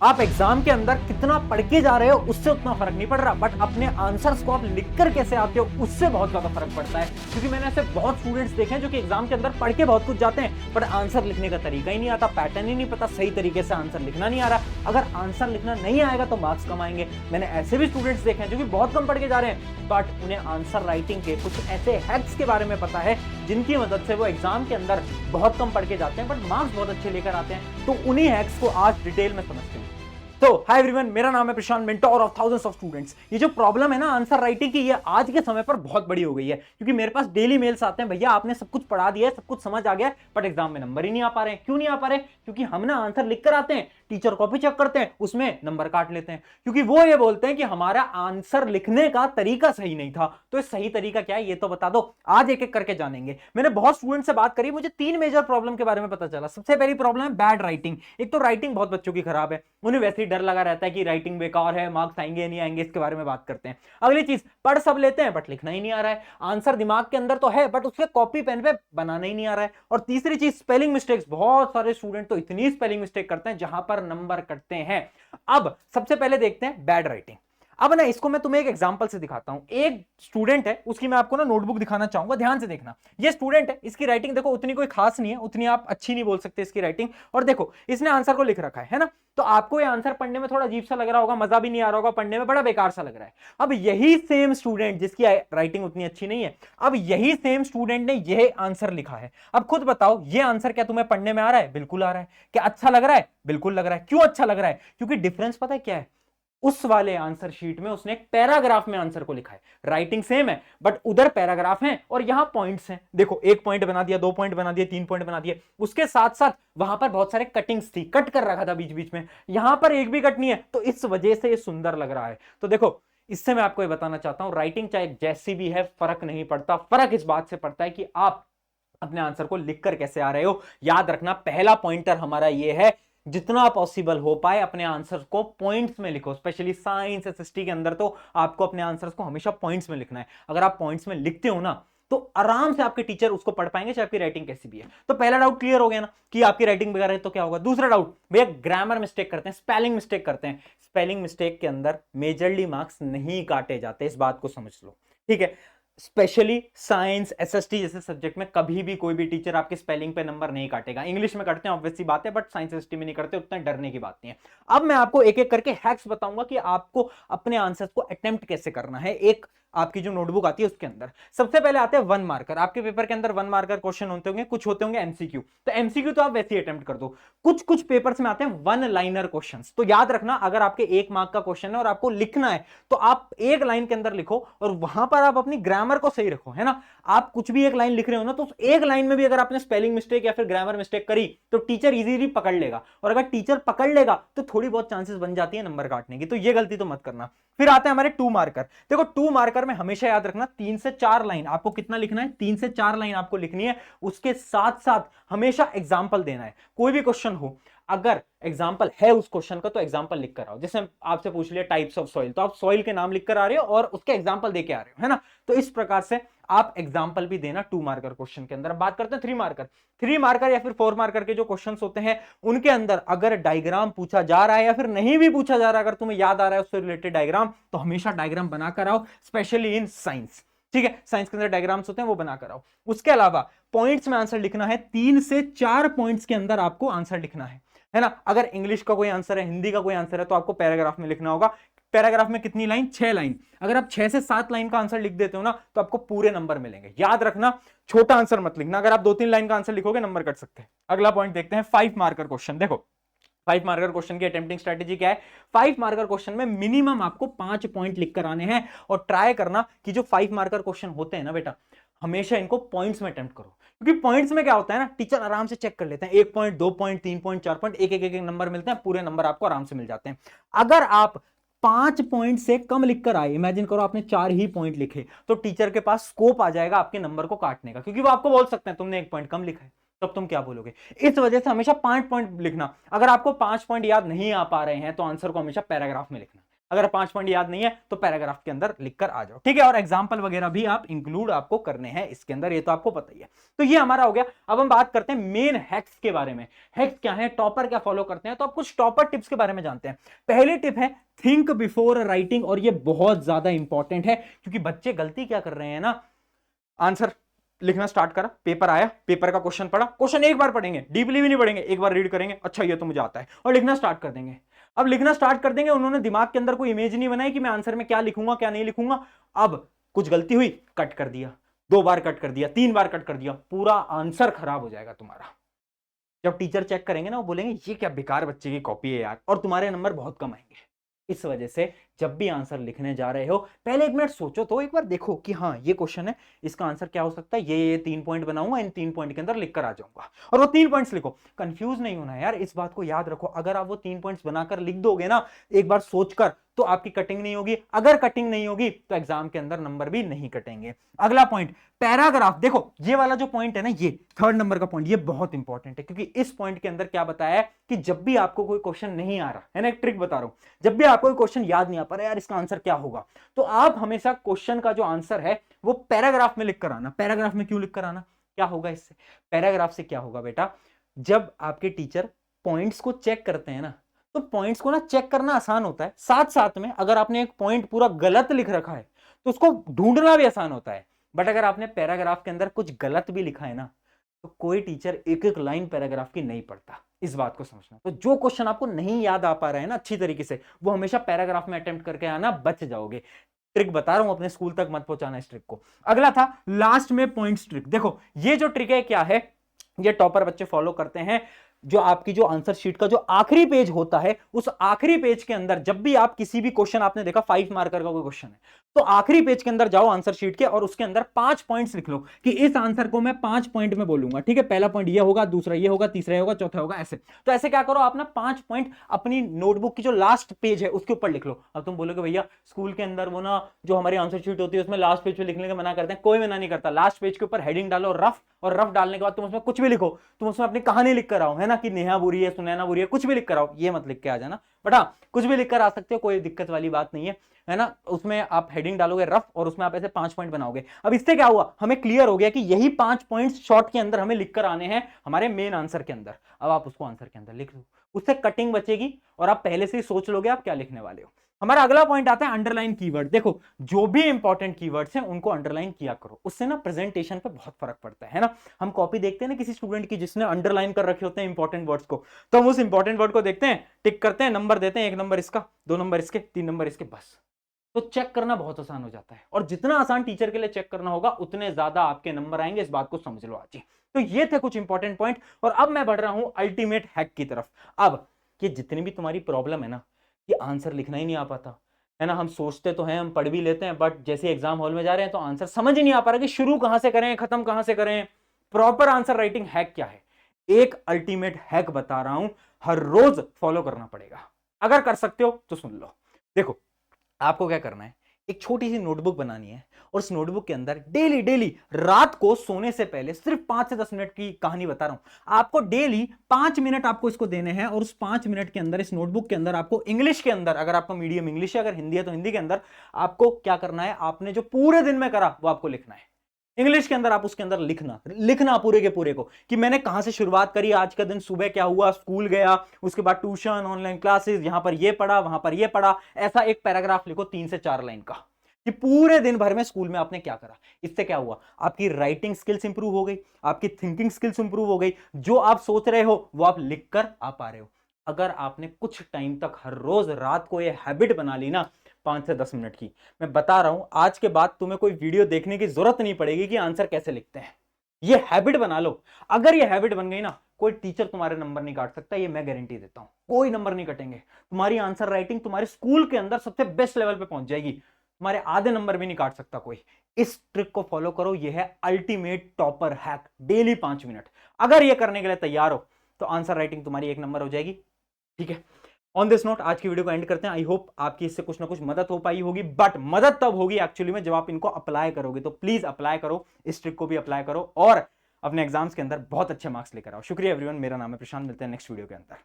आप एग्जाम के अंदर कितना पढ़ के जा रहे हो उससे उतना फर्क नहीं पड़ रहा, बट अपने आंसर्स को आप लिखकर कैसे आते हो उससे बहुत ज्यादा फर्क पड़ता है। क्योंकि मैंने ऐसे बहुत स्टूडेंट्स देखे हैं जो कि एग्जाम के अंदर पढ़ के बहुत कुछ जाते हैं, बट आंसर लिखने का तरीका ही नहीं आता, पैटर्न ही नहीं पता, सही तरीके से आंसर लिखना नहीं आ रहा। अगर आंसर लिखना नहीं आएगा तो मार्क्स कम आएंगे। मैंने ऐसे भी स्टूडेंट्स देखे हैं जो कि बहुत कम पढ़ के जा रहे हैं, बट उन्हें आंसर राइटिंग के कुछ ऐसे हैक्स के बारे में पता है जिनकी मदद से वो एग्जाम के अंदर बहुत कम पढ़ के जाते हैं बट मार्क्स बहुत अच्छे लेकर आते हैं। तो उन्हीं हैक्स को आज डिटेल में समझते हैं। तो हाय एवरीवन, मेरा नाम है Prashant, mentor of thousands of students. ये जो प्रॉब्लम है ना आंसर राइटिंग की, ये आज के समय पर बहुत बड़ी हो गई है। क्योंकि मेरे पास डेली मेल्स आते हैं, भैया आपने सब कुछ पढ़ा दिया है, सब कुछ समझ आ गया है, बट एग्जाम में नंबर ही नहीं आ पा रहे हैं। क्यों नहीं आ पा रहे? क्योंकि हम ना आंसर लिख कर आते हैं, टीचर कॉपी चेक करते हैं, उसमें नंबर काट लेते हैं। क्योंकि वो ये बोलते हैं कि हमारा आंसर लिखने का तरीका सही नहीं था। तो सही तरीका क्या है ये तो बता दो, आज एक एक करके जानेंगे। मैंने बहुत स्टूडेंट से बात करी, मुझे 3 मेजर प्रॉब्लम के बारे में पता चला। सबसे पहली प्रॉब्लम है बैड राइटिंग। एक तो राइटिंग बहुत बच्चों की खराब है, उन्हें वैसे ही डर लगा रहता है कि राइटिंग बेकार है, मार्क्स आएंगे या नहीं आएंगे, इसके बारे में बात करते हैं। अगली चीज, पढ़ सब लेते हैं बट लिखना ही नहीं आ रहा है। आंसर दिमाग के अंदर तो है बट उसके कॉपी पेन पे बनाना ही नहीं आ रहा है। और तीसरी चीज, स्पेलिंग मिस्टेक्स। बहुत सारे स्टूडेंट तो इतनी स्पेलिंग मिस्टेक करते हैं जहां पर नंबर कटते हैं। अब सबसे पहले देखते हैं बैड राइटिंग। अब ना इसको मैं तुम्हें एक एग्जांपल से दिखाता हूं। एक स्टूडेंट है, उसकी मैं आपको ना नोटबुक दिखाना चाहूंगा, ध्यान से देखना। ये स्टूडेंट है, इसकी राइटिंग देखो उतनी कोई खास नहीं है, उतनी आप अच्छी नहीं बोल सकते इसकी राइटिंग। और देखो इसने आंसर को लिख रखा है ना। तो आपको ये आंसर पढ़ने में थोड़ा अजीब सा लग रहा होगा, मजा भी नहीं आ रहा होगा, पढ़ने में बड़ा बेकार सा लग रहा है। अब यही सेम स्टूडेंट जिसकी राइटिंग उतनी अच्छी नहीं है, अब यही सेम स्टूडेंट ने यह आंसर लिखा है। अब खुद बताओ ये आंसर क्या तुम्हें पढ़ने में आ रहा है? बिल्कुल आ रहा है। क्या अच्छा लग रहा है? बिल्कुल लग रहा है। क्यों अच्छा लग रहा है? क्योंकि डिफरेंस पता है क्या है? उस वाले आंसर शीट में उसने एक पैराग्राफ में आंसर को लिखा है। राइटिंग सेम है बट उधर पैराग्राफ है और यहां पॉइंट्स हैं। देखो एक पॉइंट बना दिया, 2 पॉइंट बना दिए, 3 पॉइंट बना दिए। उसके साथ साथ वहां पर बहुत सारे कटिंग्स थी, कट कर रखा था बीच बीच में। यहां पर एक भी कट नहीं है, तो इस वजह से ये सुंदर लग रहा है। तो देखो इससे मैं आपको ये बताना चाहता हूं, राइटिंग चाहे जैसी भी है फर्क नहीं पड़ता। फर्क इस बात से पड़ता है कि आप अपने आंसर को लिखकर कैसे आ रहे हो। याद रखना पहला पॉइंटर हमारा ये है, जितना पॉसिबल हो पाए अपने आंसर को पॉइंट्स में लिखो। स्पेशली साइंस एसएसटी के अंदर तो आपको अपने आंसर्स को हमेशा पॉइंट्स में लिखना है। अगर आप पॉइंट्स में लिखते हो ना तो आराम से आपके टीचर उसको पढ़ पाएंगे, चाहे आपकी राइटिंग कैसी भी है। तो पहला डाउट क्लियर हो गया ना कि आपकी राइटिंग बेकार है तो क्या होगा। दूसरा डाउट, भैया ग्रामर मिस्टेक करते हैं, स्पेलिंग मिस्टेक करते हैं। स्पेलिंग मिस्टेक के अंदर मेजरली मार्क्स नहीं काटे जाते, इस बात को समझ लो, ठीक है। स्पेशली साइंस एसएसटी जैसे सब्जेक्ट में कभी भी कोई भी टीचर आपके स्पेलिंग पे नंबर नहीं काटेगा। इंग्लिश में करते हैं ऑब्वियस सी बात है, बट साइंस एसएसटी में नहीं करते, उतना डरने की बात नहीं है। अब मैं आपको एक एक करके हैक्स बताऊंगा कि आपको अपने आंसर्स को अटेम्प्ट कैसे करना है। एक आपकी जो नोटबुक आती है उसके अंदर सबसे पहले आते हैं 1 मार्कर। आपके पेपर के अंदर 1 मार्कर क्वेश्चन होते होंगे, कुछ होते होंगे एमसीक्यू। तो एमसीक्यू तो आप वैसे ही अटेम्प्ट कर दो। कुछ कुछ पेपर्स में आते हैं 1 लाइनर क्वेश्चंस। तो याद रखना अगर आपके 1 मार्क का क्वेश्चन है और आपको लिखना है तो आप एक लाइन के अंदर लिखो और वहां पर आप अपनी ग्रामर को सही रखो, है ना। आप कुछ भी एक लाइन लिख रहे हो ना, तो उस एक लाइन में भी अगर आपने स्पेलिंग मिस्टेक या फिर ग्रामर मिस्टेक करी तो टीचर इजीली पकड़ लेगा। और अगर टीचर पकड़ लेगा तो थोड़ी बहुत चांसेस बन जाती है नंबर काटने की। तो ये गलती तो मत करना। फिर आते हैं हमारे 2 मार्कर। देखो 2 मार्कर में हमेशा याद रखना 3 से 4 लाइन आपको कितना लिखना है, 3 से 4 लाइन आपको लिखनी है। उसके साथ साथ हमेशा एग्जाम्पल देना है। कोई भी क्वेश्चन हो, अगर एग्जाम्पल है उस क्वेश्चन का तो एग्जाम्पल लिख कर आओ। जैसे आपसे पूछ लिया टाइप्स ऑफ सॉइल, तो आप सॉइल के नाम लिख कर आ रहे हो और उसके एग्जाम्पल देके आ रहे हो, है ना। तो इस प्रकार से आप एग्जाम्पल भी देना 2 मार्कर क्वेश्चन के अंदर। बात करते हैं 3 मार्कर। 3 मार्कर या फिर 4 मार्कर के जो क्वेश्चंस होते हैं उनके अंदर अगर डायग्राम पूछा जा रहा है या फिर नहीं भी पूछा जा रहा है, अगर तुम्हें याद आ रहा है उससे रिलेटेड डायग्राम, तो हमेशा डायग्राम बनाकर आओ, स्पेशली इन साइंस, ठीक है। साइंस के अंदर डायग्राम्स होते हैं वो बनाकर आओ। उसके अलावा पॉइंट्स में आंसर लिखना है, 3 से 4 पॉइंट्स के अंदर आपको आंसर लिखना है ना। अगर इंग्लिश का कोई आंसर है, हिंदी का कोई आंसर है, तो आपको पैराग्राफ में लिखना होगा। पैराग्राफ में कितनी लाइन? 6 लाइन। अगर आप 6 से 7 लाइन का आंसर लिख देते हो ना तो आपको पूरे नंबर मिलेंगे। याद रखना छोटा आंसर मत लिखना, अगर आप 2-3 लाइन का आंसर लिखोगे नंबर कट सकते हैं। अगला पॉइंट देखते हैं 5 मार्कर क्वेश्चन। देखो 5 मार्कर क्वेश्चन की अटेम्प्टिंग स्ट्रेटेजी क्या है। 5 मार्कर क्वेश्चन में मिनिमम आपको 5 पॉइंट लिखकर आने हैं और ट्राई करना कि जो 5 मार्कर क्वेश्चन होते हैं ना बेटा, हमेशा इनको पॉइंट्स में अटेम्प्ट करो। क्योंकि पॉइंट्स में क्या होता है ना, टीचर आराम से चेक कर लेते हैं, 1 पॉइंट, 2 पॉइंट, 3 पॉइंट, 4 पॉइंट, एक एक एक नंबर मिलते हैं, पूरे नंबर आपको आराम से मिल जाते हैं। अगर आप 5 पॉइंट से कम लिखकर आए, इमेजिन करो आपने 4 ही पॉइंट लिखे, तो टीचर के पास स्कोप आ जाएगा आपके नंबर को काटने का, क्योंकि वो आपको बोल सकते हैं तुमने 1 पॉइंट कम लिखा है, तब तुम क्या बोलोगे। इस वजह से हमेशा 5 पॉइंट लिखना। अगर आपको 5 पॉइंट याद नहीं आ पा रहे हैं तो आंसर को हमेशा पैराग्राफ में लिखना। अगर 5 पॉइंट याद नहीं है तो पैराग्राफ के अंदर लिखकर आ जाओ, ठीक है। और एग्जाम्पल वगैरह भी आप इंक्लूड आपको करने हैं इसके अंदर, ये तो आपको पता ही है। तो ये हमारा हो गया। अब हम बात करते हैं मेन हैक्स के बारे में। हैक्स क्या है, टॉपर क्या फॉलो करते हैं, तो आप कुछ टॉपर टिप्स के बारे में जानते हैं। पहली टिप है थिंक बिफोर राइटिंग, और ये बहुत ज्यादा इंपॉर्टेंट है, क्योंकि बच्चे गलती क्या कर रहे हैं ना, आंसर लिखना स्टार्ट करा, पेपर आया, पेपर का क्वेश्चन पढ़ा, क्वेश्चन एक बार पढ़ेंगे, डीपली भी नहीं पढ़ेंगे, एक बार रीड करेंगे, अच्छा ये तो मुझे आता है, और लिखना स्टार्ट कर देंगे। अब लिखना स्टार्ट कर देंगे, उन्होंने दिमाग के अंदर कोई इमेज नहीं बनाई कि मैं आंसर में क्या लिखूंगा क्या नहीं लिखूंगा। अब कुछ गलती हुई, कट कर दिया, 2 बार कट कर दिया, 3 बार कट कर दिया, पूरा आंसर खराब हो जाएगा तुम्हारा। जब टीचर चेक करेंगे ना, वो बोलेंगे ये क्या बेकार बच्चे की कॉपी है यार, और तुम्हारे नंबर बहुत कम आएंगे। इस वजह से जब भी आंसर लिखने जा रहे हो, पहले 1 मिनट सोचो, तो एक बार देखो कि हाँ ये क्वेश्चन है, इसका आंसर क्या हो सकता है, ये 3 पॉइंट बनाऊंगा, इन 3 पॉइंट के अंदर लिख कर आ जाऊंगा, और वो 3 पॉइंट्स लिखो। कंफ्यूज नहीं होना यार, इस बात को याद रखो, अगर आप वो 3 पॉइंट्स बनाकर लिख दोगे ना एक बार सोचकर, तो आपकी कटिंग नहीं होगी। अगर कटिंग नहीं होगी तो एग्जाम के अंदर नंबर भी नहीं कटेंगे। अगला पॉइंट, पैराग्राफ। देखो ये वाला जो पॉइंट है ना, ये 3rd नंबर का पॉइंट, ये बहुत इंपॉर्टेंट है, क्योंकि इस पॉइंट के अंदर क्या बताया है कि जब भी आपको कोई क्वेश्चन नहीं आ रहा है ना, एक ट्रिक बता रहा हूं, जब भी आपको कोई क्वेश्चन याद नहीं आ पा रहा यार इसका आंसर क्या होगा, तो आप हमेशा क्वेश्चन का जो आंसर है वो पैराग्राफ में लिख कर आना। पैराग्राफ में क्यों लिख कर आना, क्या होगा इससे, पैराग्राफ से क्या होगा बेटा, जब आपके टीचर पॉइंट्स को चेक करते हैं ना, तो पॉइंट्स को ना चेक करना आसान होता है, साथ साथ में अगर आपने एक पॉइंट पूरा गलत लिख रखा है तो उसको ढूंढना भी आसान होता है। बट अगर आपने पैराग्राफ के अंदर कुछ गलत भी लिखा है ना, तो कोई टीचर एक एक लाइन पैराग्राफ की नहीं पढ़ता, इस बात को समझना। तो जो क्वेश्चन आपको नहीं याद आ पा रहा है ना अच्छी तरीके से, वो हमेशा पैराग्राफ में अटेम्प्ट करके आना, बच जाओगे। ट्रिक बता रहा हूं, अपने स्कूल तक मत पहुंचाना इस ट्रिक को। अगला था लास्ट में पॉइंट्स ट्रिक। देखो ये जो ट्रिक है क्या है, ये टॉपर बच्चे फॉलो करते हैं। जो आपकी जो आंसर शीट का जो आखिरी पेज होता है, उस आखिरी पेज के अंदर जब भी आप किसी भी क्वेश्चन, आपने देखा 5 मार्कर का कोई क्वेश्चन है, तो आखिरी पेज के अंदर जाओ आंसर शीट के, और उसके अंदर 5 पॉइंट्स लिख लो कि इस आंसर को मैं 5 पॉइंट में बोलूंगा, ठीक है। पहला पॉइंट ये होगा, दूसरा ये होगा, तीसरा होगा, चौथा होगा, ऐसे। तो ऐसे क्या करो आप ना, 5 पॉइंट अपनी नोटबुक की जो लास्ट पेज है उसके ऊपर लिख लो। अब तुम बोलोगे भैया स्कूल के अंदर वो ना जो हमारी आंसर शीट होती है उसमें लास्ट पेज पे लिखने का मना करते हैं। कोई मना नहीं करता, लास्ट पेज के ऊपर हेडिंग डालो रफ, और रफ डालने के बाद तुम उसमें कुछ भी लिखो, तुम उसमें अपनी कहानी लिख कर आओ, है ना, कि नेहा बुरी है, सुनैना बुरी है, कुछ भी लिख कर आओ, ये मत लिख के आ जाना। बट हाँ कुछ भी लिख कर आ सकते हो, कोई दिक्कत वाली बात नहीं है ना। उसमें आप हेडिंग डालोगे रफ, और उसमें आप ऐसे 5 पॉइंट बनाओगे। अब इससे क्या हुआ, हमें क्लियर हो गया कि यही 5 पॉइंट्स शॉर्ट के अंदर हमें लिखकर आने हैं हमारे मेन आंसर के अंदर। अब आप उसको आंसर के अंदर लिख लो, उससे कटिंग बचेगी, और आप पहले से ही सोच लोगे आप क्या लिखने वाले हो। हमारा अगला पॉइंट आता है अंडरलाइन कीवर्ड। देखो जो भी इंपॉर्टेंट कीवर्ड्स हैं उनको अंडरलाइन किया करो, उससे ना प्रेजेंटेशन पे बहुत फर्क पड़ता है ना। हम कॉपी देखते हैं ना किसी स्टूडेंट की जिसने अंडरलाइन कर रखे होते हैं इंपॉर्टेंट वर्ड्स को, तो हम उस इंपॉर्टेंट वर्ड को देखते हैं, टिक करते हैं, नंबर देते हैं, 1 नंबर इसका, 2 नंबर इसके, 3 नंबर इसके, बस। तो चेक करना बहुत आसान हो जाता है, और जितना आसान टीचर के लिए चेक करना होगा उतने ज्यादा आपके नंबर आएंगे, इस बात को समझ लो आज ही। तो ये थे कुछ इंपॉर्टेंट पॉइंट, और अब मैं बढ़ रहा हूं अल्टीमेट हैक की तरफ। अब ये जितनी भी तुम्हारी प्रॉब्लम है ना, कि आंसर लिखना ही नहीं आ पाता है ना, हम सोचते तो हैं, हम पढ़ भी लेते हैं, बट जैसे एग्जाम हॉल में जा रहे हैं तो आंसर समझ ही नहीं आ पा रहा कि शुरू कहां से करें, खत्म कहां से करें। प्रॉपर आंसर राइटिंग हैक क्या है, एक अल्टीमेट हैक बता रहा हूं, हर रोज फॉलो करना पड़ेगा। अगर कर सकते हो तो सुन लो। देखो आपको क्या करना है, एक छोटी सी नोटबुक बनानी है, और उस नोटबुक के अंदर डेली डेली रात को सोने से पहले सिर्फ 5 से 10 मिनट की कहानी बता रहा हूं आपको, डेली 5 मिनट आपको इसको देने हैं, और उस 5 मिनट के अंदर इस नोटबुक के अंदर आपको इंग्लिश के अंदर, अगर आपका मीडियम इंग्लिश है, अगर हिंदी है तो हिंदी के अंदर आपको क्या करना है, आपने जो पूरे दिन में करा वो आपको लिखना है। इंग्लिश के अंदर आप उसके अंदर लिखना पूरे के पूरे को, कि मैंने कहां से शुरुआत करी, आज का दिन सुबह क्या हुआ, स्कूल गया, उसके बाद ट्यूशन, ऑनलाइन क्लासेस, यहां पर ये पढ़ा, वहां पर ये पढ़ा। ऐसा एक पैराग्राफ लिखो 3 से 4 लाइन का, कि पूरे दिन भर में स्कूल में आपने क्या करा। इससे क्या हुआ, आपकी राइटिंग स्किल्स इंप्रूव हो गई, आपकी थिंकिंग स्किल्स इंप्रूव हो गई, जो आप सोच रहे हो वो आप लिख कर आ पा रहे हो। अगर आपने कुछ टाइम तक हर रोज रात को ये हैबिट बना ली ना, 5 से 10 मिनट की, मैं बता रहा हूं आज के बाद तुम्हें कोई वीडियो देखने की जरूरत नहीं पड़ेगी कि आंसर कैसे लिखते हैं। ये हैबिट बना लो। अगर ये हैबिट बन गई ना, कोई टीचर तुम्हारे नंबर नहीं काट सकता, ये मैं गारंटी देता हूं। कोई नंबर नहीं कटेंगे, तुम्हारी आंसर राइटिंग तुम्हारे स्कूल के अंदर सबसे बेस्ट लेवल पे पहुंच जाएगी, तुम्हारे आधे नंबर भी नहीं काट सकता कोई। इस ट्रिक को फॉलो करो, ये है ultimate topper hack, daily 5 minute. अगर ये करने के लिए तैयार हो तो आंसर राइटिंग तुम्हारी 1 नंबर हो जाएगी, ठीक है। ऑन दिस नोट आज की वीडियो को एंड करते हैं। आई होप आपकी इससे कुछ ना कुछ मदद हो पाई होगी, बट मदद तब होगी एक्चुअली में जब आप इनको अप्लाई करोगे। तो प्लीज अप्लाई करो, इस ट्रिक को भी अप्लाई करो, और अपने एग्जाम्स के अंदर बहुत अच्छे मार्क्स लेकर आओ। शुक्रिया एवरीवन, मेरा नाम है प्रशांत, मिलते हैं नेक्स्ट वीडियो के अंदर।